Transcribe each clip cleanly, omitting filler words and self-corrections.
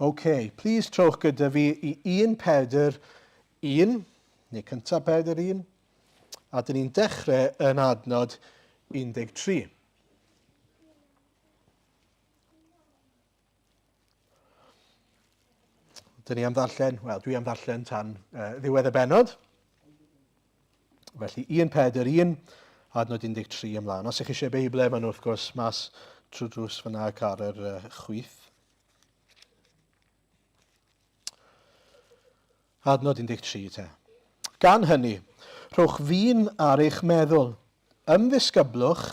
Please trowch gyda fi i 1 Pedr 1, neu cyntaf Pedr 1, a dyn ni'n dechrau yn adnod 13. Dyn ni am ddarllen, dwi am ddarllen tan ddiwedd y benod. Felly 1 Pedr 1, adnod 13 ymlaen. Os ych chi eisiau Beiblau, maen nhw wrth gwrs mas trwy drws fyna ac ar yr chwith. Adnod 13 te. Gan hynny, rhowch fi'n ar eich meddwl, ymddisgyblwch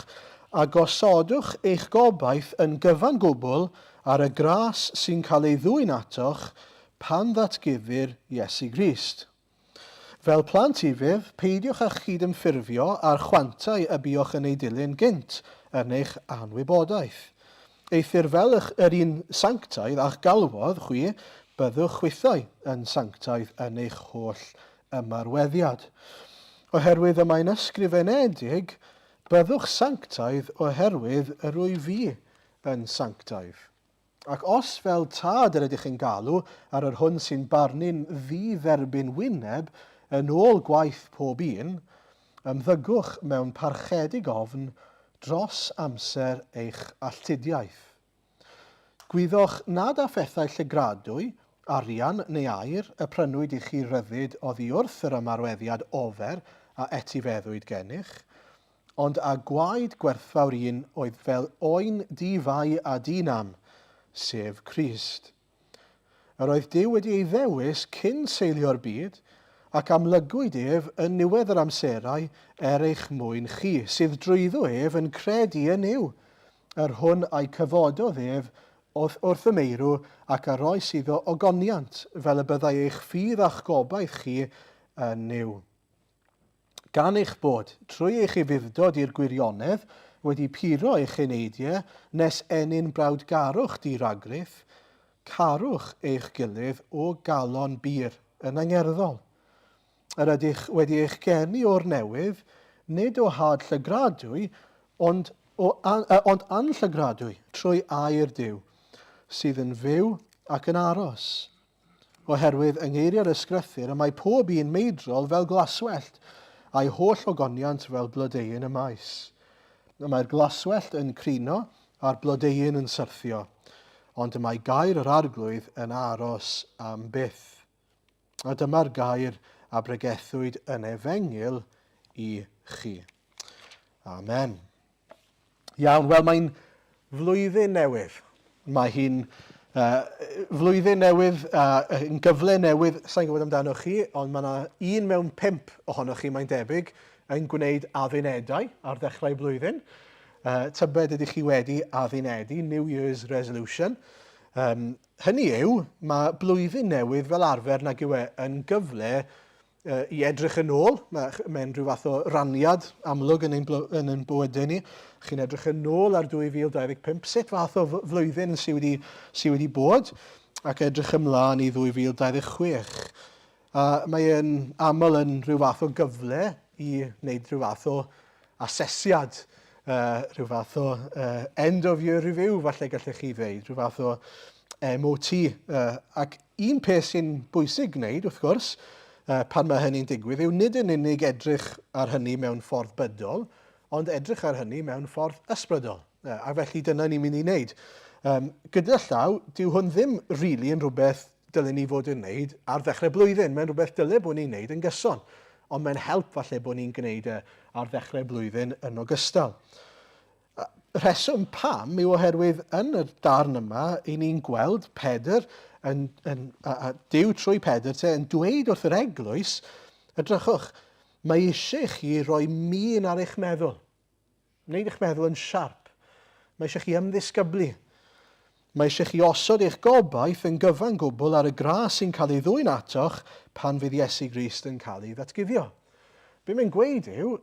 a gosodwch eich gobaith yn gyfan gwbl ar y gras sy'n cael ei ddwyn atoch pan ddatguddir Iesu Grist. Fel plant ifydd, peidiwch â chydymffurfio a'r chwantau y buwch yn ei dilyn gynt yn eich anwybodaeth. Eithir fel yr un sanctaidd a'ch galwodd chwi, byddwch chwithau yn sanctaidd yn eich holl ymarweddiad. Oherwydd y mae'n ysgrifenedig, byddwch sanctaidd oherwydd yr wyf fi yn sanctaidd. Ac os fel tad yr ydych chi'n galw ar yr hwn sy'n barnu'n ddi-dderbyn wyneb yn ôl gwaith pob un, ymddygwch mewn parchedig ofn dros amser eich alltudiaeth. Gwyddwch nad a phethau llygradwy, arian neu air y prynwyd i chi ryddid oddi wrth yr ymarweddiad ofer a etifeddwyd gennych, ond a gwaed gwerthfawr un oedd fel oen di-fai a di-nam, sef Crist. Yr oedd Duw wedi ei ddewis cyn seilio'r byd, ac amlygwyd ef yn niwedd yr amserau eich mwyn chi, sydd drwyddo ef yn credu yn yw, yr hwn a'i cyfododd ef wrth y meirw ac ar oes iddo ogoniant, fel y byddai eich ffydd a'ch gobaith chi yn yw. Gan eich bod, trwy eich ufuddod i'r gwirionedd, wedi puro eich uneidiau, nes enyn brawdgarwch di-ragryth, carwch eich gilydd o galon bir yn angerddol. Yr ydych wedi eich geni o'r newydd, nid o had llygradwy, ond anllygradwy trwy air Duw, sydd yn fyw ac yn aros. Oherwydd yng ngeiriau'r ysgrythur, y mae pob un meidrol fel glaswellt, a'i holl ogoniant fel blodeuyn y maes. Mae'r glaswellt yn crino a'r blodeuyn yn syrthio, ond y mae gair yr arglwydd yn aros am byth. A dyma'r gair a bregethwyd yn efengyl i chi. Amen. Iawn, wel mae'n flwyddyn newydd. Mae hi'n flwyddyn newydd, yn gyfle newydd, sa'n gwybod amdano chi, ond mae yna 1 mewn 5 ohonoch chi, mae'n debyg, yn gwneud addunedau ar ddechrau blwyddyn. Tybed ydych chi wedi addunedu, New Year's Resolution. Hynny yw, mae blwyddyn newydd fel arfer nag yw yn gyfle i edrych yn ôl. Mae'n rhyw fath o raniad amlwg yn ein bywydau ni. Chi'n edrych yn ôl ar 2025, sut fath o flwyddyn sydd wedi bod, ac edrych ymlaen i 2026. Mae'n aml yn rhyw fath o gyfle i wneud rhyw fath o asesiad, rhyw fath o end of year review, falle gallech chi ddeud, rhyw fath o MOT. Ac un peth sy'n bwysig gwneud, wrth gwrs, pan mae hynny'n digwydd, yw nid yn unig edrych ar hynny mewn ffordd bydol, ond edrych ar hynny mewn ffordd ysbrydol. A felly dyna ni'n mynd i wneud. Gyda llaw, dyw hwn ddim rili yn rhywbeth dylen ni fod yn wneud ar ddechrau blwyddyn. Mae'n rhywbeth dyle bod ni'n wneud yn gyson. Ond mae'n help falle bod ni'n gwneud ar ddechrau blwyddyn yn ogystal. Rheswm pam yw oherwydd yn y darn yma, i ni'n gweld Pedr, a Duw trwy Pedr yn dweud wrth yr eglwys, edrychwch, mae eisiau chi roi min ar eich meddwl. Wneud eich meddwl yn siarp. Mae eisiau chi ymddisgyblu. Mae eisiau chi osod eich gobaith yn gyfan gwbl ar y gras sy'n cael ei ddwyn atoch pan fydd Iesu Grist yn cael ei ddatguddio. Be mae'n gweud yw,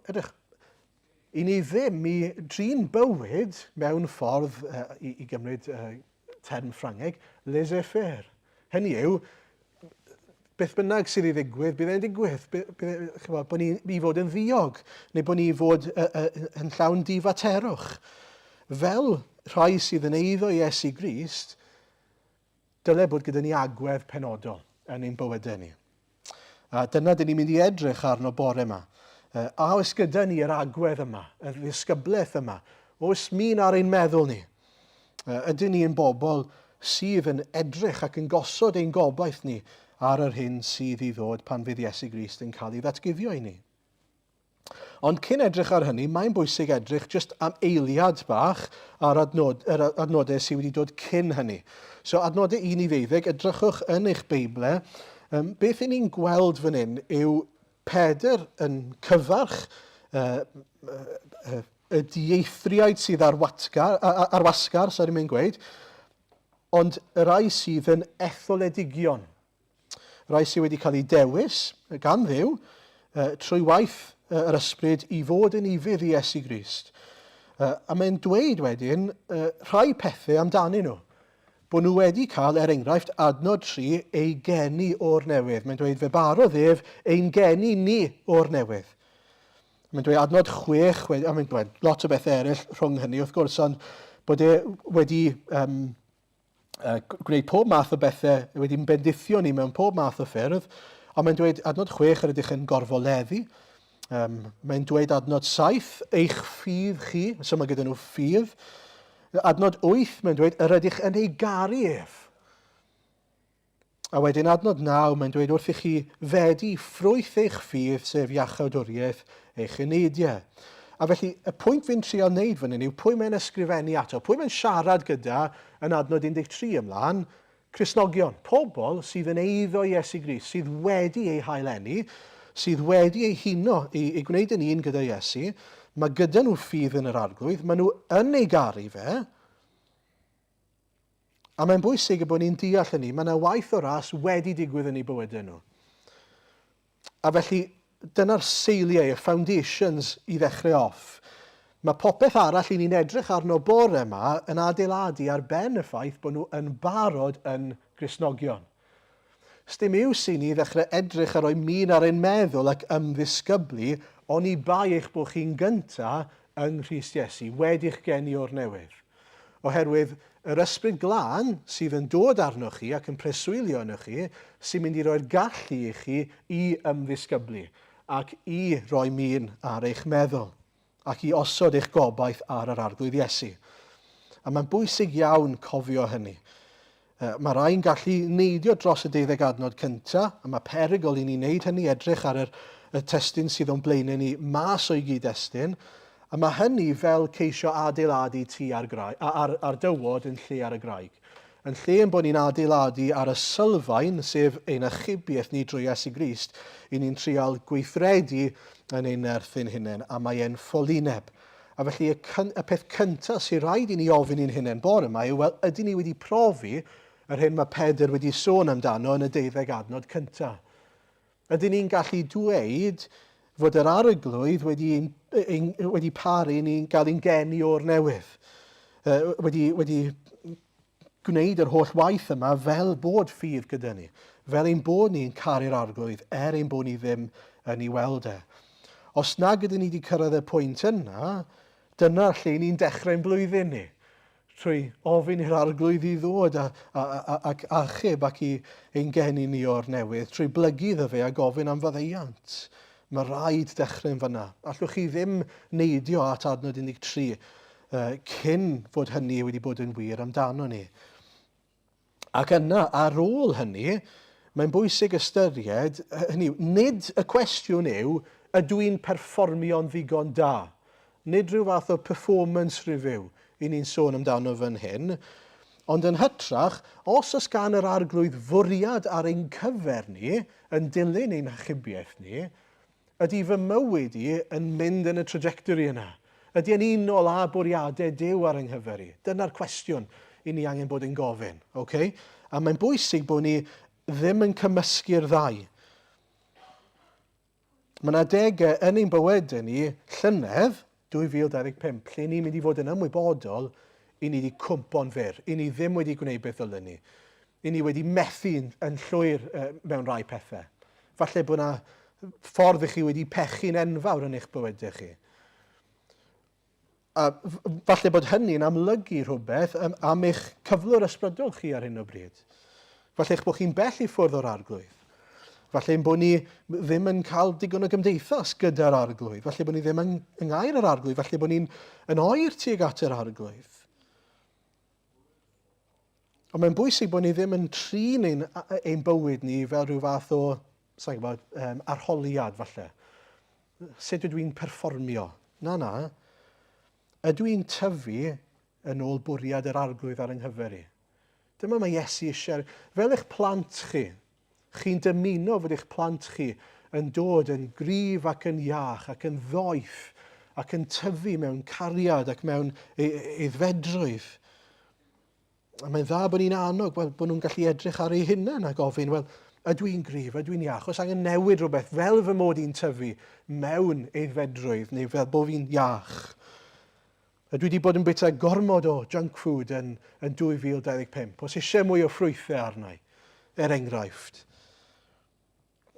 i ni ddim i drin bywyd mewn ffordd, i gymryd term Ffrangeg, laissez-faire. Hynny yw, beth bynnag sydd i ddigwydd, bydd e'n digwydd. Bod ni fod yn ddiog, neu bod ni fod yn llawn difaterwch. Fel rhai sydd yn eiddo Iesu Grist, dyle bod gyda ni agwedd penodol yn ein bywydau ni. A dyna dyn ni'n mynd i edrych arno bore yma. A oes gyda ni yr agwedd yma, y ddisgyblaeth yma, oes min ar ein meddwl ni. Ydyn ni'n bobl sydd yn edrych ac yn gosod ein gobaith ni ar yr hyn sydd i ddod pan fydd Iesu Grist yn cael ei ddatguddio i ni. Ond cyn edrych ar hynny, mae'n bwysig edrych just am eiliad bach ar adnodau sydd wedi dod cyn hynny. So adnodau 1 i 12, edrychwch yn eich Beiblau. Beth i ni'n gweld fan hyn yw Pedr yn cyfarch y dieithriaid sydd ar wasgar, mae'n gweud, ond y rai sydd yn etholedigion. Rai sydd wedi cael ei dewis gan Dduw trwy waith yr ysbryd i fod yn ifydd i Iesu Grist. A mae'n dweud wedyn rhai pethau amdanyn nhw. Bod nhw wedi cael, enghraifft, adnod 3, ei geni o'r newydd. Mae'n dweud fe barodd ef ein geni ni o'r newydd. Mae'n dweud adnod 6, a mae'n dweud lot o bethau eraill rhwng hynny, wrth gwrs, ond bod e wedi gwneud pob math o bethau, wedi'n bendithio ni mewn pob math o ffyrdd, a mae'n dweud adnod 6 yr ydych yn gorfoleddu. Mae'n dweud adnod 7, eich ffydd chi, so mae gyda nhw ffydd. Adnod 8, mae'n dweud yr ydych yn ei garu ef. A wedyn adnod 9, mae'n dweud wrth i chi fedi ffrwyth eich ffydd, sef iachawdwriaeth eich uneidiau. A felly, y pwynt fi'n trial wneud fan hyn yw pwy mae'n ysgrifennu ato, pwy mae'n siarad gyda yn adnod 13 ymlaen, Cristnogion, pobl sydd yn eiddo i Iesu Grist, sydd wedi ei haelenni, sydd wedi ei huno i gwneud yn un gyda Iesu, mae gyda nhw ffydd yn yr arglwydd, mae nhw yn ei garu fe, a mae'n bwysig bod ni'n deall hynny, mae yna waith o ras wedi digwydd yn ei bywydau nhw. A felly, dyna'r seiliau, y foundations i ddechrau off. Mae popeth arall i ni'n edrych arno bore yma yn adeiladu ar ben y ffaith bod nhw yn barod yn Gristnogion. Sdim yw sy'n ni ddechrau edrych ar o'i min ar ein meddwl ac ymddisgyblu, ond i bai eich bod chi'n gyntaf yng Nghrist Iesu, wedi'ch geni o'r newydd. Oherwydd yr ysbryd glân sydd yn dod arnoch chi ac yn preswylio arnoch chi, sy'n mynd i roi'r gallu i chi i ymddisgyblu ac i roi min ar eich meddwl ac i osod eich gobaith ar yr arglwydd Iesu. A mae'n bwysig iawn cofio hynny. Mae rhai'n gallu neidio dros y 12 adnod cyntaf, a mae perygl i ni wneud hynny, edrych ar y testun sydd o'n blaenau ni mas o'i gyd-destun, a mae hynny fel ceisio adeiladu tu ar dywod yn lle ar y graig. Yn lle yn bod ni'n adeiladu ar y sylfaen, sef ein achubiaeth ni drwy Iesu Grist, i ni'n trial gweithredu yn ein nerth ein hunain, a mae e'n ffolineb. A felly y peth cyntaf sy'n rhaid i ni ofyn i'n hunain bore yma yw, wel, ydyn ni wedi profi yr hyn mae Pedr wedi sôn amdano yn y 12 adnod cyntaf. Ydyn ni'n gallu dweud fod yr arglwydd wedi paru ni'n cael ein geni o'r newydd. Wedi gwneud yr holl waith yma fel bod ffydd gyda ni. Fel ein bod ni'n caru'r arglwydd, ein bod ni ddim yn ei weld e. Os nag ydyn ni wedi cyrraedd y pwynt yna, dyna'r lle ni'n dechrau'n blwyddyn ni. Trwy ofyn i'r arglwydd i ddod ac achub ac i ein geni ni o'r newydd, trwy blygu iddo fe a gofyn am faddeuant. Mae rhaid dechrau'n fyna. Allwch chi ddim neidio at adnod 13 cyn fod hynny wedi bod yn wir amdano ni. Ac yna, ar ôl hynny, mae'n bwysig ystyried, nid y cwestiwn yw, ydw i'n perfformio'n ddigon da? Nid rhyw fath o performance review i ni'n sôn amdano fan hyn, ond yn hytrach, os oes gan yr arglwydd fwriad ar ein cyfer ni, yn dilyn ein achubiaeth ni, ydy fy mywyd i yn mynd yn y trajectory yna? Ydy yn unol â bwriadau Duw ar yng nghyfer i? Dyna'r cwestiwn i ni angen bod yn gofyn. Okay? A mae'n bwysig bod ni ddim yn cymysgu'r ddau. Mae yna adegau yn ein bywydau ni, llynedd, 2025, lle ni'n mynd i fod yn ymwybodol i ni wedi cwmpo'n fyr, i ni ddim wedi gwneud beth ddylen ni. I ni wedi methu yn llwyr mewn rai pethau. Falle bod yna ffordd i chi wedi pechu'n enfawr yn eich bywydau chi. A falle bod hynny'n amlygu rhywbeth am eich cyflwr ysbrydol chi ar hyn o bryd. Falle eich bod chi'n bell i ffwrdd o'r arglwydd. Falle bod ni ddim yn cael digon o gymdeithas gyda'r arglwydd. Falle bod ni ddim yn ngair yr arglwydd. Falle bod ni'n oer tuag at yr arglwydd. Ond mae'n bwysig bod ni ddim yn trin ein bywyd ni fel rhyw fath o, sa'n gwybod, arholiad falle. Sut ydw i'n perfformio? Na. Ydw i'n tyfu yn ôl bwriad yr arglwydd ar yng nghyfer i? Dyma mae Iesu eisiau. Fel eich plant chi, chi'n dymuno fod eich plant chi yn dod yn gryf ac yn iach ac yn ddoeth ac yn tyfu mewn cariad ac mewn aeddfedrwydd. A mae'n dda bod ni'n annog bod nhw'n gallu edrych ar eu hunain a gofyn, wel, ydw i'n gryf, ydw i'n iach, os angen newid rhywbeth fel fy mod i'n tyfu mewn aeddfedrwydd neu fel bod fi'n iach. Ydw i wedi bod yn bita gormod o junk food yn 2025, os eisiau mwy o ffrwythau arnau, enghraifft.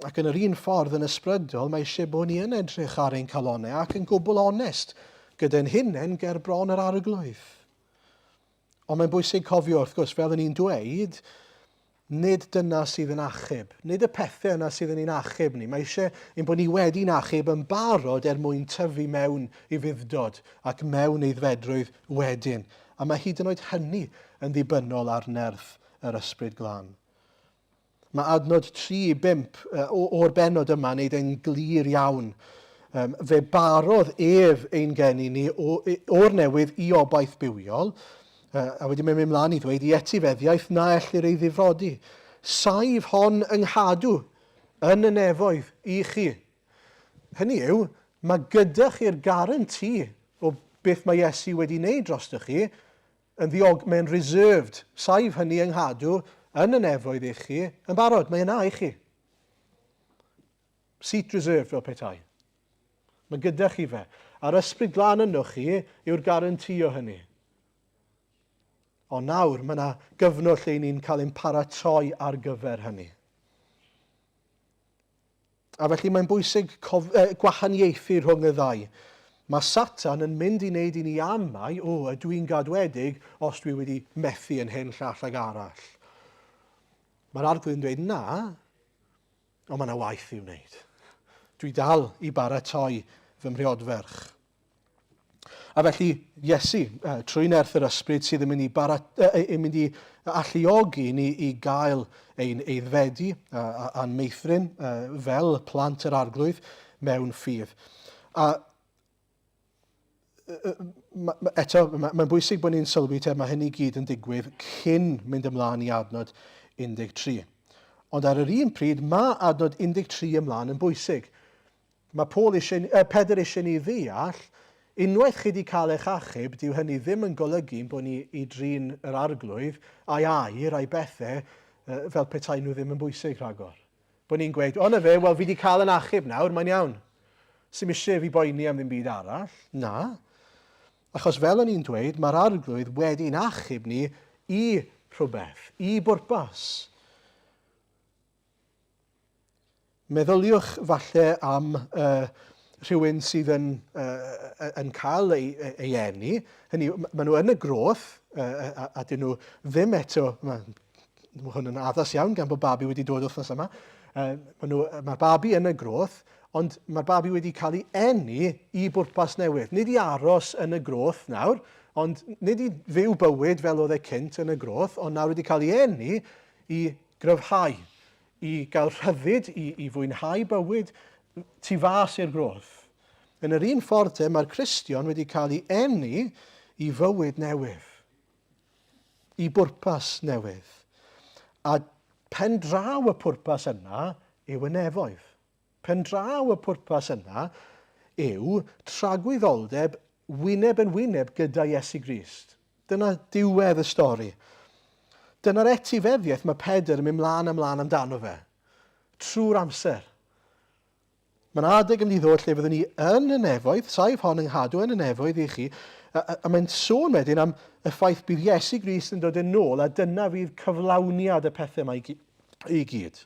Ac yn yr un ffordd yn ysbrydol, mae eisiau bod ni yn edrych ar ein calonnau ac yn gwbl onest gyda'n hunain ger bron yr arglwydd. Ond mae'n bwysig cofio, wrth gwrs, fel ni'n dweud, nid dyna sydd yn achub. Nid y pethau yna sydd yn ein achub ni. Mae eisiau ein bod ni wedi'n achub yn barod mwyn tyfu mewn i fuddod ac mewn aeddfedrwydd wedyn. A mae hyd yn oed hynny yn ddibynnol ar nerth yr ysbryd glân. Mae adnod 3-5 o'r bennod yma wneud e'n glir iawn. Fe barodd ef ein geni ni o'r newydd i obaith bywiol, a wedyn mae'n mynd mlaen i ddweud i etifeddiaeth na ellir ei ddifrodi. Saif hon yng nghadw yn y nefoedd i chi. Hynny yw, mae gyda chi'r garanti o beth mae Iesu wedi wneud drosto chi, mae'n reserved. Saif hynny yng nghadw yn y nefoedd i chi, yn barod, mae yna i chi. Seat reserved fel petai. Mae gyda chi fe. A'r ysbryd glân yno chi yw'r garanti o hynny. Ond nawr, mae yna gyfnod lle ni'n cael ein paratoi ar gyfer hynny. A felly mae'n bwysig gwahaniaethu rhwng y ddau. Mae Satan yn mynd i wneud i ni amau, ydw i'n gadwedig os dwi wedi methu yn hyn llall ag arall. Mae'r arglwydd yn dweud na, ond mae yna waith i'w wneud. Dwi dal i baratoi fy mhriodferch. A felly, Iesu, trwy nerth yr ysbryd sydd yn mynd i alluogi ni i gael ein aeddfedu a'n meithrin fel plant yr arglwydd mewn ffydd. A eto, mae'n bwysig bod ni'n sylwi mae hynny gyd yn digwydd cyn mynd ymlaen i adnod 13. Ond ar yr un pryd, mae adnod 13 ymlaen yn bwysig. Mae Pedr eisiau ni ddeall, unwaith chi wedi cael eich achub, dyw hynny ddim yn golygu bod ni i drin yr arglwydd a'i air a'i bethau fel petai nhw ddim yn bwysig rhagor. Bod ni'n gweud, na fe, wel fi wedi cael yn achub nawr, mae'n iawn. Sy'n eisiau fi boeni am ddim byd arall? Na. Achos fel o'n i'n dweud, mae'r arglwydd wedi'n achub ni i rhywbeth, i bwrpas. Meddyliwch falle am rhywun sydd yn cael ei eni. Hynny, maen nhw yn y groth, a dyn nhw ddim eto, mae hwn yn addas iawn gan bod babi wedi dod wythnos yma, mae'r babi yn y groth, ond mae'r babi wedi cael ei eni i bwrpas newydd. Nid i aros yn y groth nawr, ond nid i fyw bywyd fel oedd e cynt yn y groth, ond nawr wedi cael ei eni i gryfhau, i gael rhyddid, i fwynhau bywyd tu fas i'r groth. Yn yr un ffordd mae'r Cristion wedi cael ei eni i fywyd newydd, i bwrpas newydd. A pen draw y pwrpas yna yw y nefoedd. Pen draw y pwrpas yna yw tragwyddoldeb wyneb yn wyneb gyda Iesu Grist. Dyna diwedd y stori. Dyna'r etifeddiaeth mae Pedr yn mynd ymlaen amdano fe. Trwy'r amser. Mae'n adeg yn mynd i ddod lle fyddwn ni yn y nefoedd, saif hon yng nghadw yn y nefoedd i chi, a mae'n sôn wedyn am y ffaith bydd Iesu Grist yn dod yn ôl, a dyna fydd cyflawniad y pethau yma i gyd.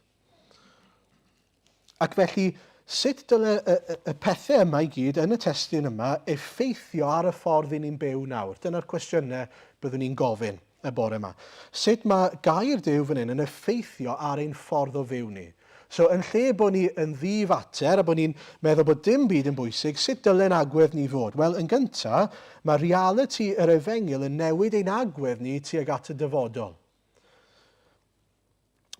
Ac felly, sut dyle y pethau yma i gyd yn y testun yma effeithio ar y ffordd i ni'n byw nawr? Dyna'r cwestiynau byddwn ni'n gofyn. y bore yma. Sut mae gair Duw fan hyn yn effeithio ar ein ffordd o fyw ni. So, yn lle bod ni yn ddifater a bod ni'n meddwl bod dim byd yn bwysig, sut dylen agwedd ni fod? Wel, yn gyntaf, mae reality yr efengil yn newid ein agwedd ni tuag at y dyfodol.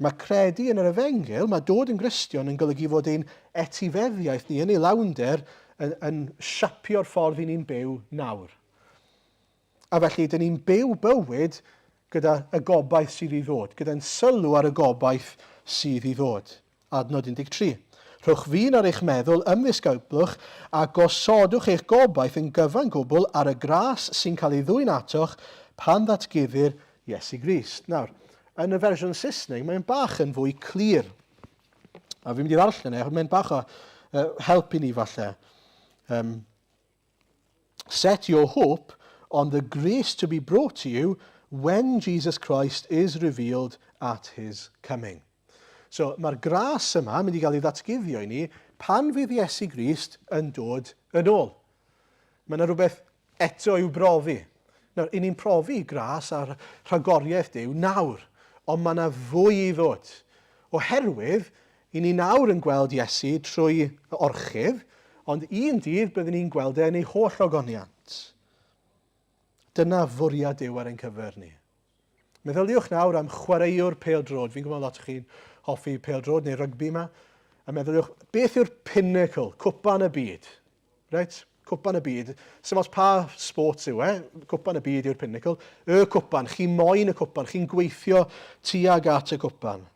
Mae credu yn yr efengil, mae dod yn Gristion yn golygu fod ein etifeddiaeth ni yn ei lawnder yn siapio'r ffordd i ni'n byw nawr. A felly, dyn ni'n byw bywyd gyda y gobaith sydd i ddod, gyda'n sylw ar y gobaith sydd i ddod. Adnod 13. Rhowch fi'n ar eich meddwl ymddisgyblwch a gosodwch eich gobaith yn gyfan gwbl ar y gras sy'n cael ei ddwy'n atoch pan ddatguddir Iesu Grist. Nawr, yn y fersiwn Saesneg, mae'n bach yn fwy clir. A fi'n mynd i ddarllen mae'n bach o help i ni falle. Set your hope on the grace to be brought to you when Jesus Christ is revealed at his coming. So, mae'r gras yma mynd i gael ei ddatguddio i ni pan fydd Iesu Grist yn dod yn ôl. Mae yna rhywbeth eto i'w brofi. Nawr, i ni'n profi gras a'r rhagoriaeth Duw nawr, ond mae yna fwy i ddod. Oherwydd, i ni nawr yn gweld Iesu trwy orchydd, ond un dydd byddwn ni'n gweld yn ei holl ogoniant. Dyna fwriad Duw ar ein cyfer ni. Meddyliwch nawr am chwaraewr pêl-drod. Fi'n gwybod lot o chi'n hoffi pêl-drod neu rygbi yma. A meddyliwch, beth yw'r pinnacle, cwpan y byd? Right? Cwpan y byd. Sym os pa sports yw cwpan y byd yw'r pinnacle. Y cwpan, chi'n moyn y cwpan, chi'n gweithio tuag at y cwpan.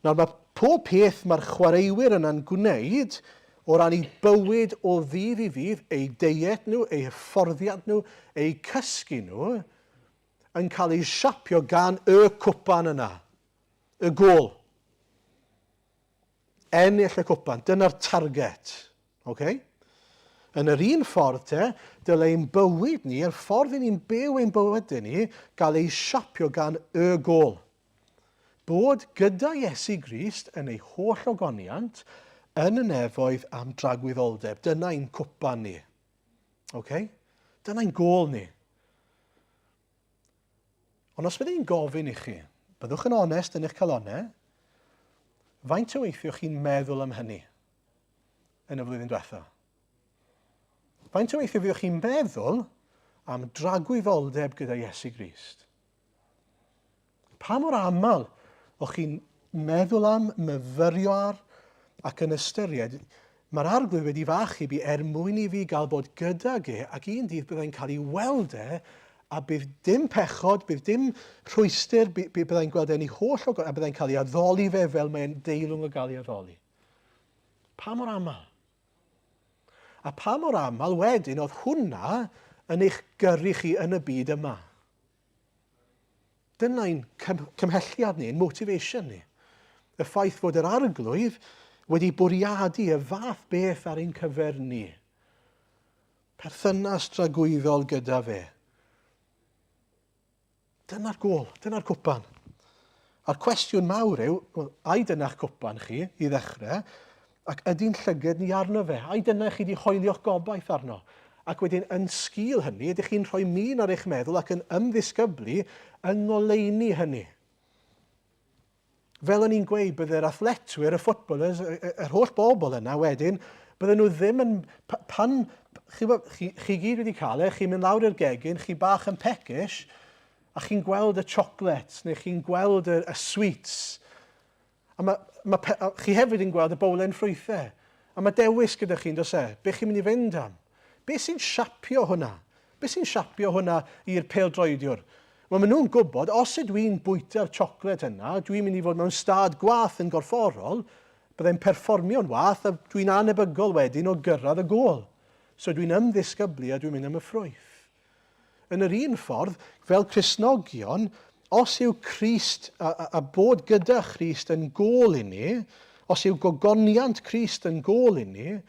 Nawr mae pob peth mae'r chwaraewyr yna'n gwneud o ran ei bywyd o ddydd i ddydd, ei deiet nhw, ei hyfforddiad nhw, ei cysgu nhw, yn cael ei siapio gan y cwpan yna, y gôl. Ennill y cwpan, dyna'r target. Okay? Yn yr un ffordd dyle ein bywyd ni, yr ffordd i ni'n byw ein bywyd ni, gael ei siapio gan y gôl. Bod gyda Iesu Grist yn ei holl ogoniant, yn y nefoedd am dragwyddoldeb. Dyna'n cwpan ni. Okay? Dyna'n gôl ni. Ond os byddai'n gofyn i chi, byddwch yn onest yn eich calonnau, faint o weithiwch chi'n meddwl am hynny yn y flwyddyn diwethaf? Faint o weithiau fyddwch chi'n meddwl am dragwyddoldeb gyda Iesu Grist? Pa mor aml o'ch chi'n meddwl am, myfyrio ar, ac yn ystyried, mae'r arglwydd wedi fachu bi mwyn i fi gael bod gyda ge, ac un dydd byddai'n cael ei weld a bydd dim pechod, bydd dim rhwystyr, byddai'n gweld e'n ei holl o, a byddai'n cael ei addoli fe fel mae'n deilwng o gael ei addoli. Pa mor aml? A pa mor aml wedyn oedd hwnna yn eich gyrru chi yn y byd yma? Dyna'n cymhelliad ni, ein motivation ni. Y ffaith fod yr arglwydd wedi bwriadu y fath beth ar ein cyfer ni. Perthynas dragwyddol gyda fe. Dyna'r gôl, dyna'r cwpan. A'r cwestiwn mawr yw, ai dyna'ch cwpan chi i ddechrau, ac ydy'n llygad ni arno fe? Ai dyna chi wedi hoelio'ch gobaith arno? Ac wedyn yn sgil hynny, ydych chi'n rhoi min ar eich meddwl ac yn ymddisgyblu yn ngoleuni hynny. Fel o'n i'n gweud, byddai'r athletwyr, y footballers, yr holl bobl yna wedyn, bydden nhw ddim yn... Pan chi gyd wedi cael chi'n mynd lawr i'r gegin, chi bach yn pecish, a chi'n gweld y chocolates, neu chi'n gweld y sweets. A chi hefyd yn gweld y bowlen ffrwythau. A mae dewis gyda chi'n dos be chi'n mynd i fynd am? Be sy'n siapio hwnna? Be sy'n siapio hwnna i'r pêl-droediwr? Wel, maen nhw'n gwybod, os ydw i'n bwyta'r chocolate yna, dwi'n mynd i fod mewn stad gwath yn gorfforol, byddai'n perfformio'n wath, a dwi'n anebygol wedyn o gyrraedd y gôl. So dwi'n ymddisgyblu a dwi'n mynd am y ffrwyth. Yn yr un ffordd, fel Cristnogion, os yw Crist a bod gyda Crist yn gôl i ni, os yw gogoniant Crist yn gôl i ni,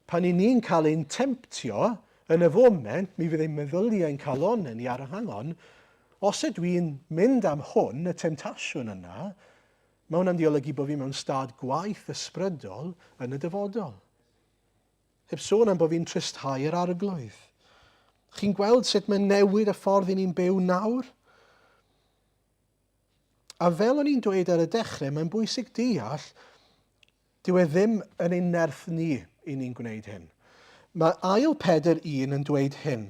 pan i ni'n cael ein temptio, yn y foment, mi fydd ein meddyliau yn cael on ni ar y hangon, os ydw i'n mynd am hwn, y temptasiwn yna, mae hwnna'n diolygu bod fi mewn stad gwaith ysbrydol yn y dyfodol. Heb sôn am bod fi'n trysthau'r arglwydd. Chi'n gweld sut mae'n newid y ffordd i ni'n byw nawr? A fel o'n i'n dweud ar y dechrau, mae'n bwysig deall, dyw e ddim yn ein nerth ni i ni'n gwneud hyn. Mae ail Pedr 1 yn dweud hyn.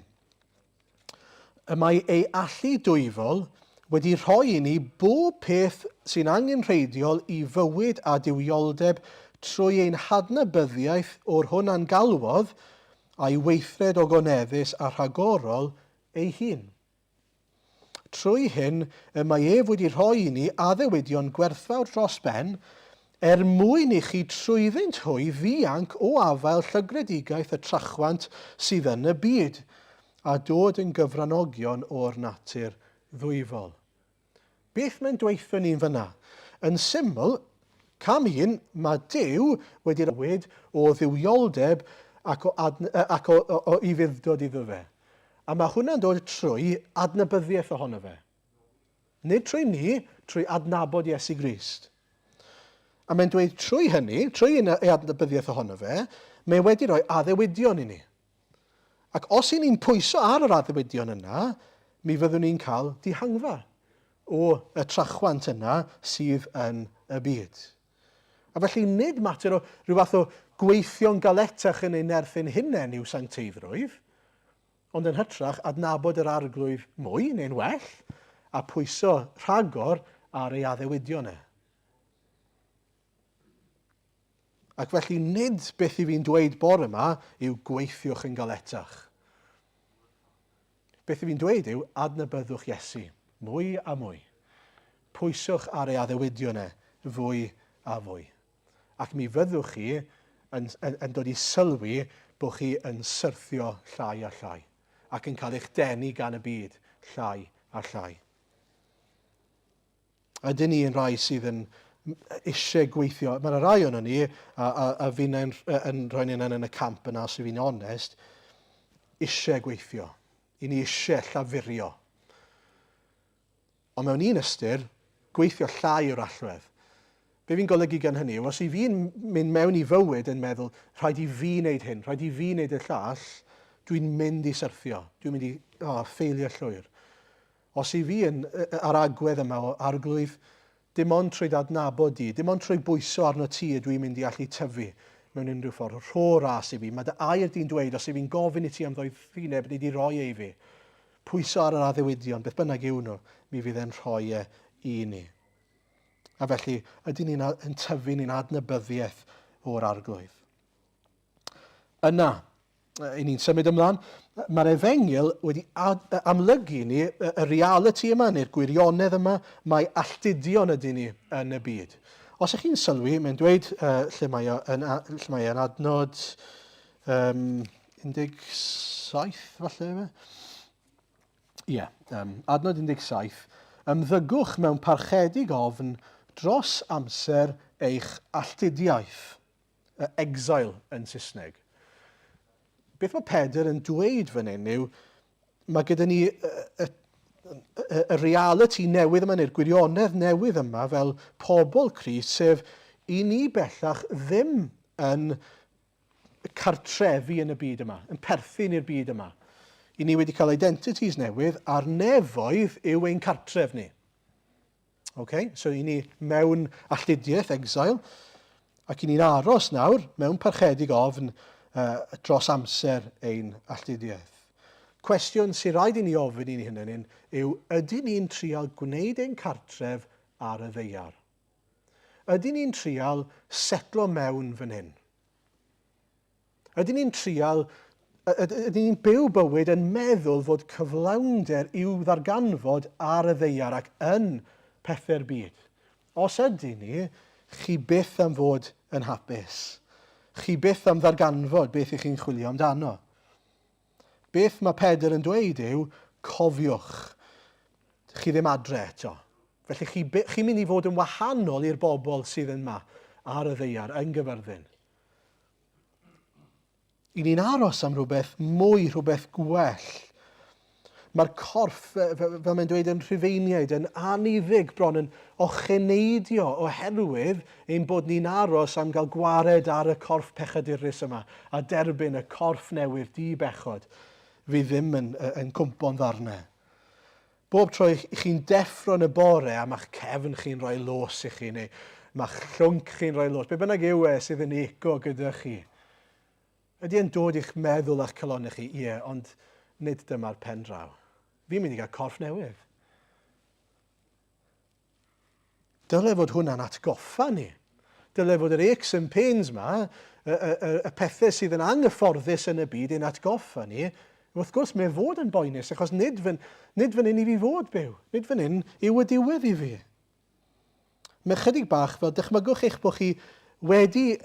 Y mae ei allu dwyfol wedi rhoi i ni bob peth sy'n angenrheidiol i fywyd a dywioldeb trwy ein hadnabyddiaeth o'r hwnna'n galwodd a'i weithred o goneddus a rhagorol ei hun. Trwy hyn, y mae ef wedi rhoi i ni addewidion gwerthfawr dros ben mwyn i chi trwyddynt hwy ddianc o afael llygredigaidd y trachwant sydd yn y byd a dod yn gyfranogion o'r natur ddwyfol. Beth mae'n dweithio ni'n fyna? Yn syml, cam 1, mae Duw wedi rhywyd o ddiwioldeb ac o i fuddod iddo fe. A mae hwnna'n dod trwy adnabyddiaeth ohono fe. Nid trwy ni, trwy adnabod Iesu Grist. A mae'n dweud trwy hynny, trwy ei adnabyddiaeth ohono fe, mae wedi rhoi addewidion i ni. Ac os i ni'n pwyso ar yr addewidion yna, mi fyddwn ni'n cael dihangfa o y trachwant yna sydd yn y byd. A felly nid mater o rhyw fath o gweithio'n galetach yn ei nerthyn hunain yw sancteiddrwydd, ond yn hytrach adnabod yr arglwydd mwy neu'n well a pwyso rhagor ar ei addewidion e. Ac felly nid beth i fi'n dweud bore yma yw gweithiwch yn galetach. Beth i fi'n dweud yw adnabyddwch Iesu, mwy a mwy. Pwyswch ar ei addewidion e, fwy a fwy. Ac mi fyddwch chi yn dod i sylwi bod chi yn syrthio llai a llai ac yn cael eich denu gan y byd llai a llai. Ydyn ni yn rai sydd yn eisiau gweithio. Mae'na rai o'n ni, a fi'n rhoi ni yn y camp yna, os fi'n onest, eisiau gweithio. I ni eisiau llafurio. Ond mewn un ystyr, gweithio llai o'r allwedd. Be fi'n golygu gan hynny yw, os i fi'n mynd mewn i fywyd yn meddwl, rhaid i fi wneud hyn, rhaid i fi wneud y llall, dwi'n mynd i syrthio. Dwi'n mynd i ffeilio llwyr. Os i fi ar agwedd yma o arglwydd, dim ond trwy adnabod i, dim ond trwy bwyso arno ti dwi'n mynd i allu tyfu mewn unrhyw ffordd. Rho ras i fi. Mae dy air di'n dweud, os i fi'n gofyn i ti am ddoedd ffyneb, nid i roi ei fi. Pwyso ar yr addewidion, beth bynnag yw nhw, mi fydd e'n rhoi e i ni. A felly, ydyn ni'n tyfu ni'n adnabyddiaeth o'r arglwydd. Yna, i ni'n symud ymlaen, mae'r Efengyl wedi amlygu ni y reality yma, neu'r gwirionedd yma, mae alltudion ydyn ni yn y byd. Os ych chi'n sylwi, mae'n dweud lle mae e'n adnod 17, falle yma? Ie, adnod 17. Ymddygwch mewn parchedig ofn dros amser eich alltudiaeth. Exile yn Saesneg. Beth mae Pedr yn dweud fan hyn yw, mae gyda ni y reality newydd yma, neu'r gwirionedd newydd yma fel pobl Crist, sef i ni bellach ddim yn cartrefi yn y byd yma, yn perthyn i'r byd yma. I ni wedi cael identities newydd a'r nefoedd yw ein cartref ni. Okay? So i ni mewn alltudiaeth, exile, ac i ni'n aros nawr mewn parchedig ofn dros amser ein alltudiaeth. Cwestiwn sy'n rhaid i ni ofyn i ni hynny yw, ydyn ni'n trial gwneud ein cartref ar y ddeiar? Ydyn ni'n trial setlo mewn fan hyn? Ydyn ni'n byw bywyd yn meddwl fod cyflawnder i'w ddarganfod ar y ddeiar ac yn pethau'r byd? Os ydyn ni, chi byth am fod yn hapus. Chi byth am ddarganfod beth ych chi'n chwilio amdano. Beth mae Pedr yn dweud yw, cofiwch. Chi ddim adre eto. Felly chi'n mynd i fod yn wahanol i'r bobl sydd yma ar y ddeiar yn Gyfyrddin. I ni'n aros am rhywbeth mwy, rhywbeth gwell. Mae'r corff, fel mae'n dweud yn Rhufeiniaid, yn aniddig bron yn ocheneidio oherwydd ein bod ni'n aros am gael gwared ar y corff pechadurus yma a derbyn y corff newydd di-bechod fydd ddim yn cwmpo'n ddarnau. bob tro chi'n deffro yn y bore a ma'ch cefn chi'n rhoi los i chi, neu ma'ch llwnc chi'n rhoi los, be bynnag yw sydd yn eco gyda chi. Ydy e'n dod i'ch meddwl a'ch calonau chi? Ie, ond nid dyma'r pen draw. Fi'n mynd i gael corff newydd. Dyle fod hwnna'n atgoffa ni. Dyle fod yr aches and pains ma, y pethau sydd yn anghyfforddus yn y byd yn atgoffa ni. Wrth gwrs, mae fod yn boenus, achos nid fan hyn i fi fod byw. Nid fan hyn yw y diwedd i fi. Mae chydig bach fel dychmygwch eich bod chi wedi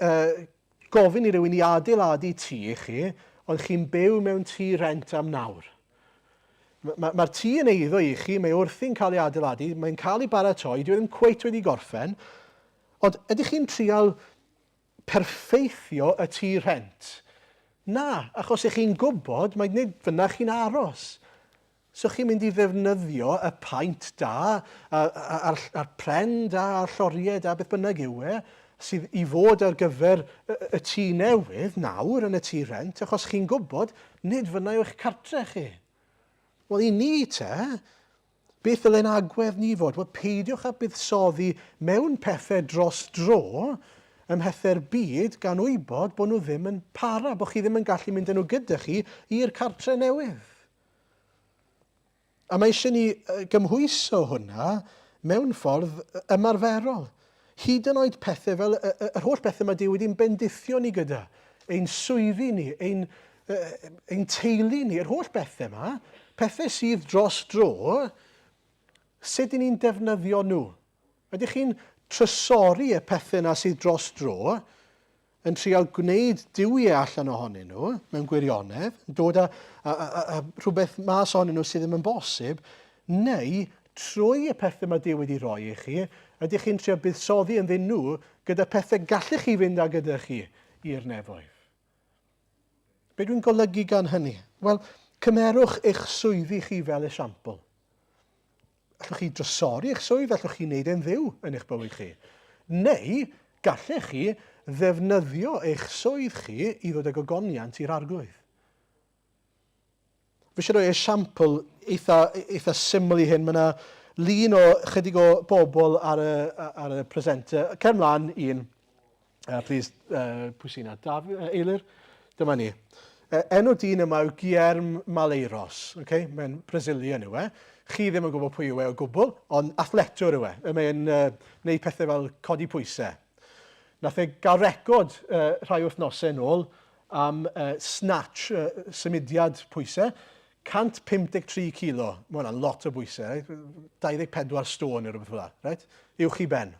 gofyn i rywun i adeiladu tŷ i chi, ond chi'n byw mewn tŷ rent am nawr. Mae'r tŷ yn eiddo i chi, mae wrthi'n cael ei adeiladu, mae'n cael ei baratoi, dwi ddim cweit wedi gorffen, ond ydych chi'n trial perfeithio y tŷ rent? Na, achos ych chi'n gwybod, mae nid fyna chi'n aros. So chi'n mynd i ddefnyddio y paent da, a'r pren da, a'r lloriau da, beth bynnag yw sydd i fod ar gyfer y tŷ newydd nawr yn y tŷ rent, achos chi'n gwybod, nid fyna yw'ch cartre chi. Wel, i ni beth ddyle'n agwedd ni fod? Wel, peidiwch â buddsoddi mewn pethau dros dro, ymhethau'r byd gan wybod bod nhw ddim yn para, bod chi ddim yn gallu mynd â nhw gyda chi i'r cartre newydd. A mae eisiau ni gymhwyso hwnna mewn ffordd ymarferol. Hyd yn oed pethau fel, yr holl pethau mae Duw wedi'n bendithio ni gyda, ein swyddi ni, ein teulu ni, yr holl pethau yma, pethau sydd dros dro, sut i ni'n defnyddio nhw? Ydych chi'n trysori y pethau yna sydd dros dro, yn trial gwneud diwiau allan ohonyn nhw, mewn gwirionedd, dod â rhywbeth mas ohonyn nhw sydd ddim yn bosib, neu trwy y pethau mae Duw wedi rhoi i chi, ydych chi'n trio buddsoddi yn ddyn nhw gyda pethau gallech chi fynd â gyda chi i'r nefoedd. Be dwi'n golygu gan hynny? Wel, cymerwch eich swyddi chi fel esiampl. Allwch chi drysori eich swydd, allwch chi wneud e'n ddiw yn eich bywyd chi. Neu, gallech chi ddefnyddio eich swydd chi i ddod â gogoniant i'r arglwydd. Fe eisiau rhoi esiampl eitha syml i hyn. Mae yna lun o chydig o bobl ar y presenter. Cer mlaen un, please, pwy sy'n Eilir? Dyma ni. Enw dyn yma yw Guillerm Maleiros. Okay? Mae'n Brasilia yw Chi ddim yn gwybod pwy yw o gwbl, ond athletwr yw Mae'n gwneud pethau fel codi pwysau. Nath gael record rhai wythnosau yn ôl am snatch, symudiad pwysau, 153 kilo. Mae hwnna'n lot o bwysau, 24 stôn neu rhywbeth fel yna, uwch i ben.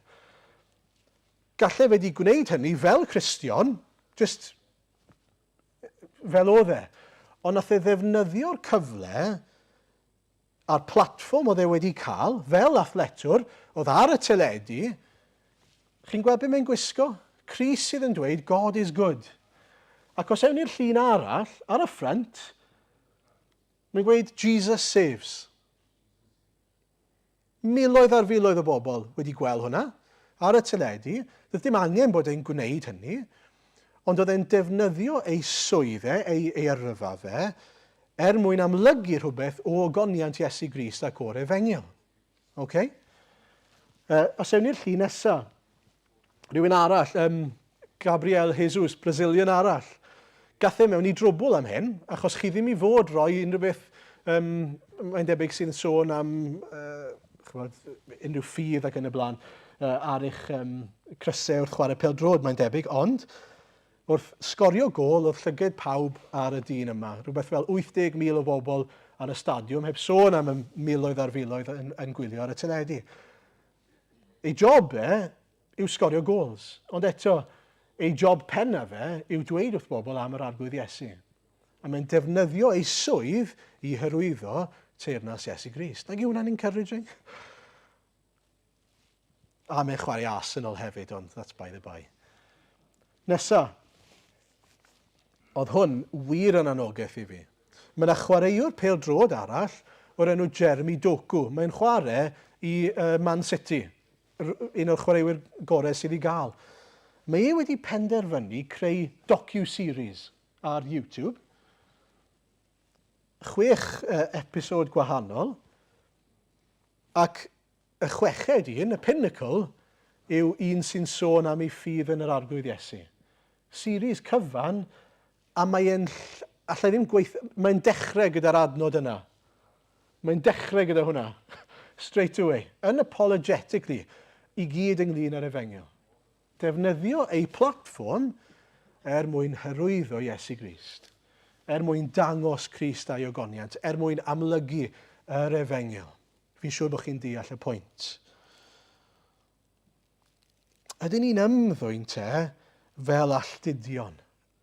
Gallai wedi gwneud hynny fel Cristion, just fel oedd Ond nath ddefnyddio'r cyfle a'r platfform oedd wedi cael, fel athletwr, oedd ar y teledu, chi'n gweld beth mae'n gwisgo? Crys sydd yn dweud, God is good. Ac os ewn i'r llun arall, ar y ffrant, mae'n gweud, Jesus saves. Miloedd ar filoedd o bobl wedi gweld hwnna, ar y teledu, doedd dim angen bod e'n gwneud hynny, ond oedd e'n defnyddio ei swyddau, ei yrfa fe, mwyn amlygu rhywbeth o ogoniant Iesu Grist ac o'r efengyl. Okay? Os ewn i'r llun nesaf, rhywun arall, Gabriel Jesus, Brazilian arall, gath mewn i drwbl am hyn, achos chi ddim i fod roi unrhyw beth, mae'n debyg sy'n sôn am unrhyw ffydd ac yn y blaen, ar eich Chroseo wrth chwarae pêl-drod, mae'n debyg, ond wrth sgorio gol, oedd llyged pawb ar y dyn yma. Rhywbeth fel 80,000 o bobl ar y stadiwm, heb sôn am y miloedd ar filoedd yn gwylio ar y teledu. Ei job yw sgorio gols, ond eto, ei job penna yw dweud wrth bobl am yr arglwydd Iesu. A mae'n defnyddio ei swydd i hyrwyddo teyrnas Iesu Grist. Nag yw hwnna'n encouraging? A mae'n chwarae Arsenal hefyd, ond that's by the by. Nesa. Oedd hwn wir yn anogaeth i fi. Mae yna chwaraewr pêl-drod arall o'r enw Jeremy Doku. Mae'n chwarae i Man City, un o'r chwaraewyr gorau sydd i gael. Mae wedi penderfynu creu docu-series ar YouTube. 6 episod gwahanol. Ac y chweched un, y pinnacle, yw un sy'n sôn am ei ffydd yn yr arglwydd Iesu. Series cyfan, a mae'n dechrau gyda'r adnod yna. Mae'n dechrau gyda hwnna. Straight away. Unapologetically, i gyd ynglyn â'r Efengyl. Defnyddio ei platform mwyn hyrwyddo Iesu Grist. Mwyn dangos Crist a'i ogoniant. Mwyn amlygu yr Efengyl. Fi'n siŵr bod chi'n deall y pwynt. Ydyn ni'n ymddwyn fel alltudion.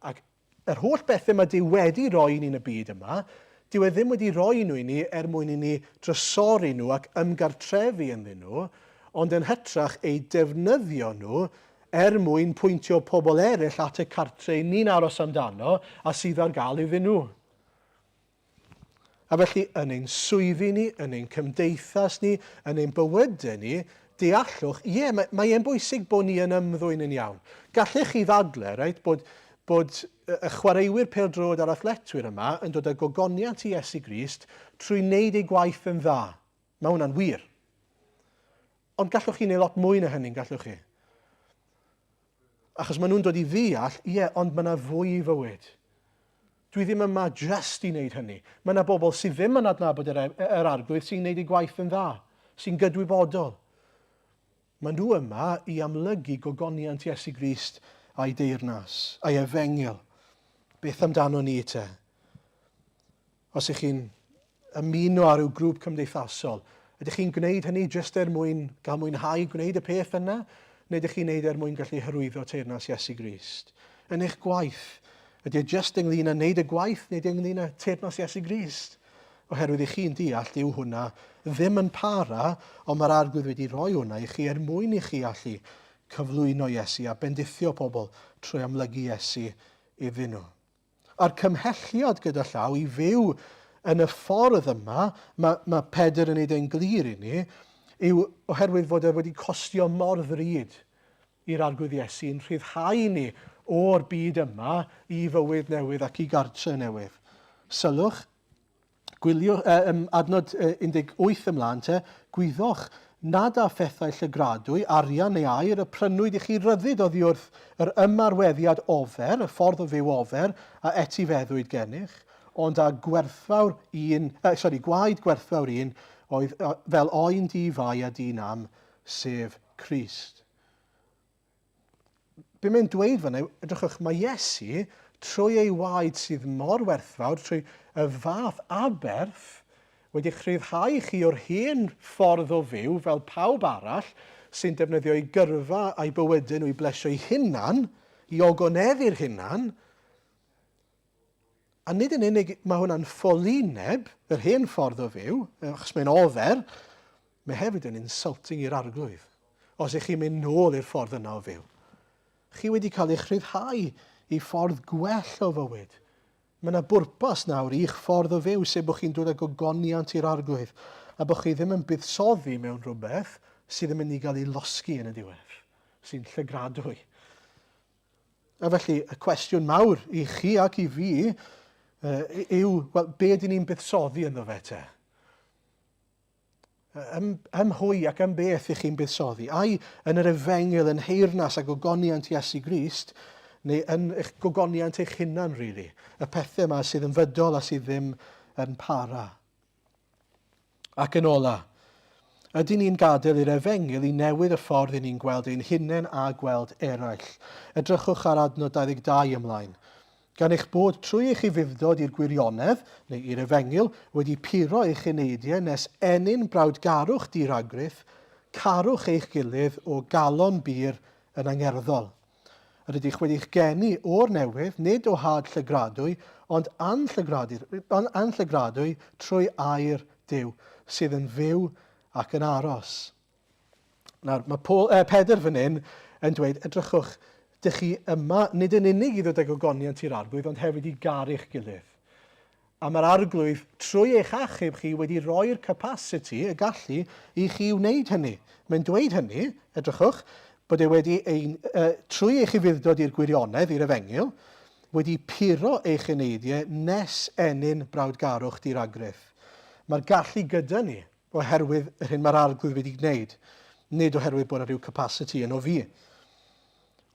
Ac yr holl bethau mae Duw wedi roi ni'n y byd yma, Dyw e ddim wedi roi nhw i ni mwyn i ni drysori nhw ac ymgartrefu ynddyn nhw, ond yn hytrach ei defnyddio nhw mwyn pwyntio pobl eraill at y cartre ni'n aros amdano a sydd ar gael iddyn nhw. A felly, yn ein swyddi ni, yn ein cymdeithas ni, yn ein bywydau ni, deallwch, mae'n bwysig bod ni yn ymddwyn yn iawn. Gallech chi ddadle, right, bod y chwaraewyr pêl-drod a'r athletwyr yma yn dod â gogoniant i Iesu Grist trwy wneud ei gwaith yn dda. Mae hwnna'n wir. Ond gallwch chi wneud lot mwy na hynny'n, gallwch chi. Achos maen nhw'n dod i ddeall, ond mae yna fwy i fywyd. Dwi ddim yma just i wneud hynny. Mae yna bobl sydd ddim yn adnabod yr arglwydd sy'n wneud ei gwaith yn dda, sy'n gydwybodol. Mae nhw yma i amlygu gogoniant Iesu Grist a'i deyrnas, a'i Efengyl. Beth amdano ni te? Os ych chi'n ymuno ar ryw grŵp cymdeithasol, ydych chi'n gwneud hynny jyst mwyn gael mwynhau gwneud y peth yna, neu ydych chi'n gwneud mwyn gallu hyrwyddo teyrnas Iesu Grist? Yn eich gwaith, ydy jyst ynglyn â wneud y gwaith, neu ydy ynglyn â teyrnas Iesu Grist? Oherwydd i chi'n deall yw hwnna ddim yn para, ond mae'r arglwydd wedi rhoi hwnna i chi mwyn i chi allu cyflwyno Iesu a bendithio pobl trwy amlygu Iesu iddyn nhw. A'r cymhelliad gyda llaw i fyw yn y ffordd yma, mae Pedr yn ei ein glir i ni, yw oherwydd fod e wedi costio mor ddrud i'r arglwydd Iesu yn rhyddhau ni o'r byd yma i fywyd newydd ac i gartre newydd. Sylwch, adnod 18 ymlaen gwyddwch nad a phethau llygradwy, arian neu air, y prynwyd i chi ryddid oddi wrth yr ymarweddiad ofer, y ffordd o fyw ofer, a etifeddwyd gennych, ond a gwaed gwerthfawr un, oedd fel oen di fai a di nam, sef Crist. Be mae'n dweud fan yw, edrychwch, mae Iesu, trwy ei waed sydd mor werthfawr, trwy y fath aberth, wedi chryddhau chi o'r hen ffordd o fyw fel pawb arall sy'n defnyddio ei gyrfa a'i bywydau nhw i blesio ei hunan, i ogoneddu'r hunan. A nid yn unig mae hwnna'n ffolineb, yr hen ffordd o fyw, achos mae'n ofer, mae hefyd yn insulting i'r arglwydd. Os ych chi'n mynd nôl i'r ffordd yna o fyw. Chi wedi cael eich chryddhau i ffordd gwell o fywyd. Mae yna bwrpas nawr i'ch ffordd o fyw sef bod chi'n dod â gogoniant i'r arglwydd a bod chi ddim yn buddsoddi mewn rhywbeth sydd yn mynd i gael ei losgi yn y diwedd, sy'n llygradwy. A felly, y cwestiwn mawr i chi ac i fi yw, be ydyn ni'n buddsoddi ynddo fe te? Hwy ac beth i chi'n buddsoddi? Ai yn yr Efengyl, yn heyrnas a gogoniant Iesu Grist, neu yn eich gogoniant eich hunan, really. Y pethau yma sydd yn fydol a sydd ddim yn para. Ac yn ola, ydyn ni'n gadael i'r Efengyl i newid y ffordd i ni'n gweld ein hunain a gweld eraill. Edrychwch ar adnod 22 ymlaen. Gan eich bod trwy eich fuddod i'r gwirionedd, neu i'r Efengyl, wedi puro eich uneidiau nes enyn brawdgarwch diragrydd, carwch eich gilydd o galon byr yn angerddol. Yr ydych wedi'ch geni o'r newydd, nid o had llygradwy, ond anllygradwy trwy air Duw, sydd yn fyw ac yn aros. Nawr, mae Pedr fan hyn yn dweud, edrychwch, dych chi yma nid yn unig i ddod â gogoniant i'r arglwydd, ond hefyd i garu'ch gilydd. A mae'r arglwydd, trwy eich achub chi, wedi rhoi'r capacity, y gallu, i chi wneud hynny. Mae'n dweud hynny, edrychwch, bod e wedi trwy eich fuddod i'r gwirionedd, i'r Efengyl, wedi puro eich uneidiau nes enyn brawdgarwch diragrydd. Mae'r gallu gyda ni, oherwydd yr hyn mae'r arglwydd wedi gwneud, nid oherwydd bod yna rhyw capacity yn o fi.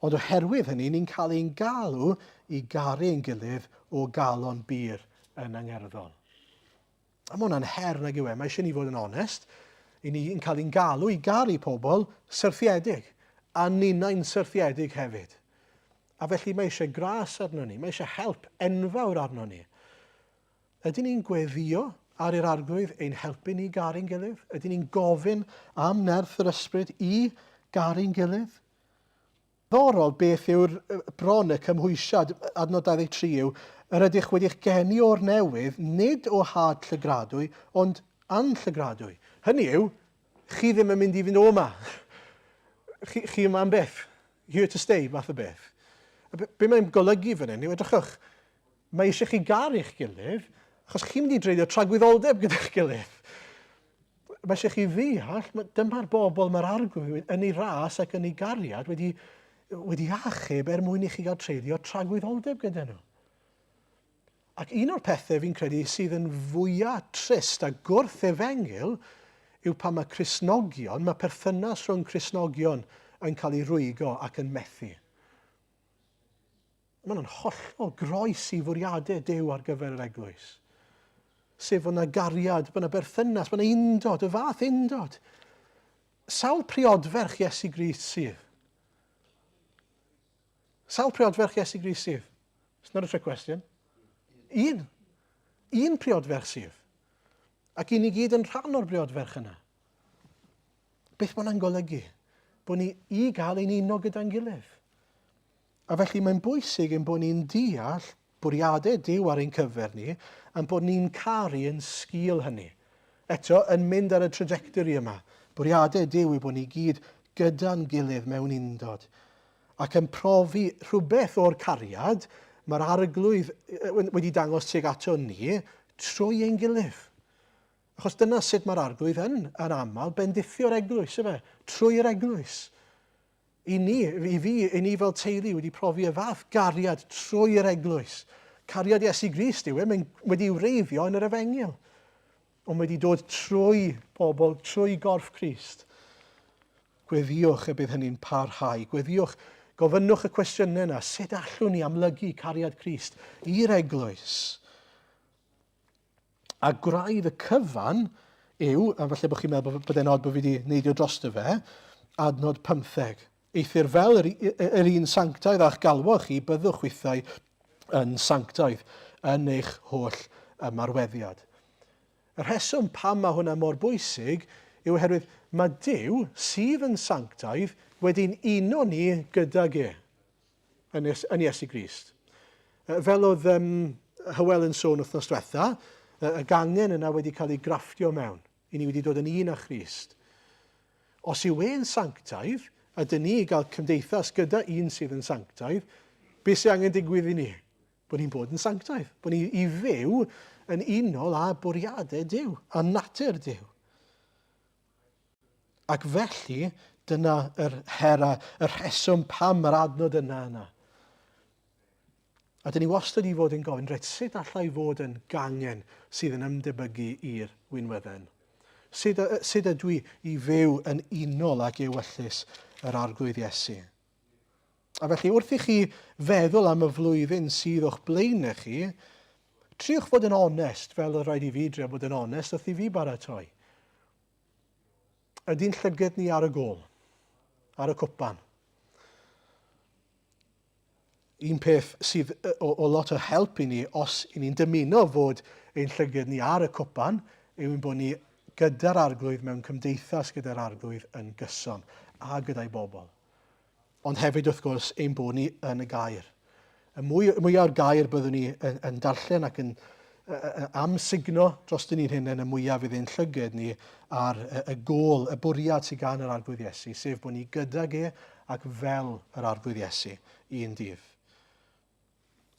Ond oherwydd hynny, ni'n cael ein galw i garu ein gilydd o galon byr yn angerddol. A mae hwnna'n her nag yw e. Mae eisiau ni fod yn onest. Ni'n cael ein galw i garu pobl syrthiedig, a ninnau'n syrthiedig hefyd. A felly mae eisiau gras arno ni, mae eisiau help enfawr arno ni. Ydyn ni'n gweddio ar yr arglwydd ein helpu ni garu'n gilydd? Ydyn ni'n gofyn am nerth yr ysbryd i garu'n gilydd? Ddorol beth yw'r bron y cymhwysiad adnod 23 yw yr ydych wedi'ch geni o'r newydd nid o had llygradwy, ond anllygradwy. Hynny yw, chi ddim yn mynd i fynd o yma. Chi yma am beth. Here to stay, fath o beth. Be mae'n golygu fan hyn yw, edrychwch, mae eisiau chi garu'ch gilydd, achos chi'n mynd i dreulio tragwyddoldeb gyda'ch gilydd. Mae eisiau chi ddeall, dyma'r bobl mae'r arglwydd yn ei ras ac yn ei gariad wedi achub mwyn i chi gael treulio tragwyddoldeb gyda nhw. Ac un o'r pethau fi'n credu sydd yn fwyaf trist a gwrth efengil yw pan mae Cristnogion, mae perthynas rhwng Cristnogion yn cael ei rwygo ac yn methu. Mae'n hollol groes i fwriadau Duw ar gyfer yr eglwys. Sef o'na gariad, o'na berthynas, o'na undod, y fath undod. Sawl priodferch Iesu Grist sydd? Sawl priodferch Iesu Grist sydd? It's not a trick question. Un priodferch sydd. Ac i ni gyd yn rhan o'r priodferch yna. Beth mae'n golygu? Bod ni i gael ein uno gyda'n gilydd. A felly mae'n bwysig ein bod ni'n deall bwriadau Duw ar ein cyfer ni, a'n bod ni'n caru yn sgil hynny. Eto, yn mynd ar y trajectory yma, bwriadau Duw yw bod ni gyd gyda'n gilydd mewn undod. Ac yn profi rhywbeth o'r cariad, mae'r arglwydd wedi dangos tuag ato ni trwy ein gilydd. Achos dyna sut mae'r arglwydd yn aml bendithio'r eglwys, trwy'r eglwys. I ni fel teulu wedi profi y fath gariad trwy'r eglwys. Cariad Iesu Grist yw wedi wreiddio yn yr efengil. Ond wedi dod trwy pobl, trwy gorff Crist. Gweddiwch y bydd hynny'n parhau. Gweddiwch, gofynnwch y cwestiynau yna, sut allwn ni amlygu cariad Crist i'r eglwys? A gwraidd y cyfan yw, a falle bod chi'n meddwl bod e'n od bod fi wedi neidio drosto fe, adnod 15. Eithir fel yr un sanctaidd a'ch galwoch chi, byddwch weithiau yn sanctaidd yn eich holl marweddiad. Y rheswm pam mae hwnna mor bwysig yw oherwydd mae Duw sydd yn sanctaidd wedi'n uno ni gydag yn Iesu Grist. Fel oedd Hywel yn sôn wythnos diwetha, y gangen yna wedi cael ei grafftio mewn. I ni wedi dod yn un â Christ. Os yw e'n sanctaidd, a dyn ni gael cymdeithas gyda un sydd yn sanctaidd, beth sy'n angen digwydd i ni? Bod ni'n bod yn sanctaidd. Bod ni i fyw yn unol â bwriadau Duw, a natur Duw. Ac felly, dyna yr hera, y rheswm pam yr adnod yna. A dyn ni wastad i fod yn gofyn, reit, sut allai fod yn gangen sydd yn ymdebygu i'r wynwydden? Sut ydw i fyw yn unol ag ewyllus yr arglwydd Iesu? A felly, wrth i chi feddwl am y flwyddyn sydd o'ch blaen i chi, triwch fod yn onest, fel y rhaid i fi drio bod yn onest, wrth i fi baratoi. Ydy'n llygad ni ar y gôl, ar y cwpan. Un peth sydd o lot o help i ni, os i ni'n dymuno fod ein llygad ni ar y cwpan, yw bod ni gyda'r arglwydd mewn cymdeithas gyda'r arglwydd yn gyson a gyda'i bobl. Ond hefyd, wrth gwrs, ein bod ni yn y gair. Y mwy o'r gair byddwn ni yn darllen ac yn amsugno dros ni'n hyn y mwyaf fydd ein llygad ni ar y gôl, y bwriad sydd gan yr arglwydd Iesu, sef bod ni gydag ac fel yr arglwydd Iesu un dydd.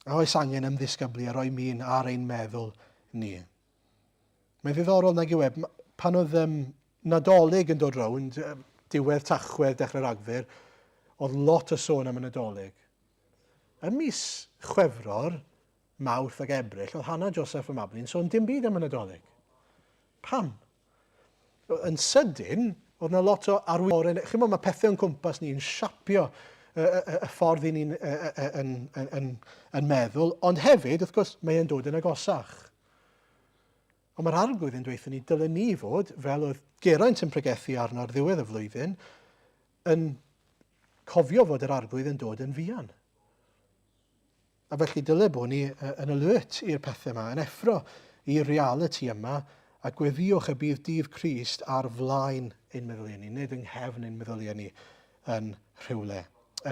A oes angen ymddisgyblu a roi min ar ein meddwl ni. Mae'n ddiddorol nag yw pan oedd Nadolig yn dod rownd, diwedd Tachwedd, dechrau Ragfyr, oedd lot o sôn am y Nadolig. Ym mis Chwefror, Mawrth ac Ebrill, oedd Hannah Joseph y Mablin sôn dim byd am y Nadolig. Pam? yn sydyn, oedd yna lot o arwyr. Chymod, mae pethau yn cwmpas ni'n siapio y ffordd i ni'n yn meddwl, ond hefyd, wrth gwrs, mae e'n dod yn agosach. Ond mae'r arglwydd yn dweud ni dylen ni fod, fel oedd Geraint yn pregethu arno ar ddiwedd y flwyddyn, yn cofio fod yr arglwydd yn dod yn fuan. A felly dylai bod ni yn alert i'r pethau yma, yn effro i'r reality yma, a gweddiwch y bydd dydd Crist ar flaen ein meddyliau ni, nid yng nghefn ein meddyliau ni yn rhywle.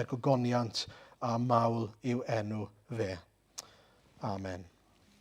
Gogoniant a mawl yw enw fe. Amen.